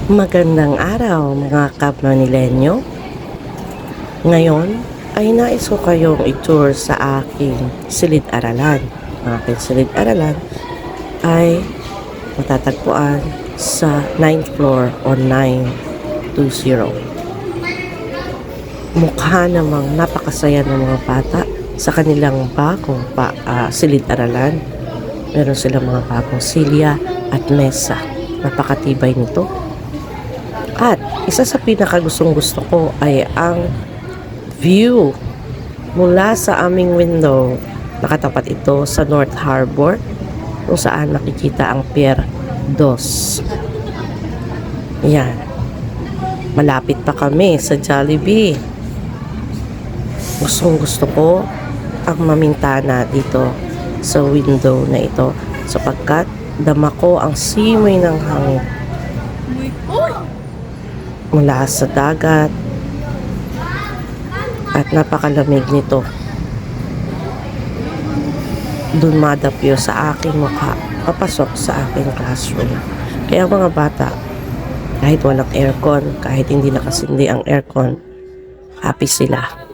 Magandang araw mga kapmanilenyo. Ngayon ay nais ko kayong i-tour sa aking silid-aralan. Ang aking silid-aralan ay matatagpuan sa 9th floor o 920. Mukha namang napakasaya ng mga bata sa kanilang bagong silid-aralan. Meron silang mga bagong silya at mesa. Napakatibay nito. At isa sa pinakagustong gusto ko ay ang view mula sa aming window. Nakatapat ito sa North Harbor kung saan nakikita ang Pier 2. Yan. Malapit pa kami sa Jollibee. Gustong gusto ko ang mamintana dito sa window na ito sapagkat dama ko ang simoy ng hangin mula sa dagat at napakalamig nito. Dumadapyo sa aking mukha papasok sa aking classroom. Kaya mga bata, kahit walang aircon, kahit hindi nakasindi ang aircon, happy sila.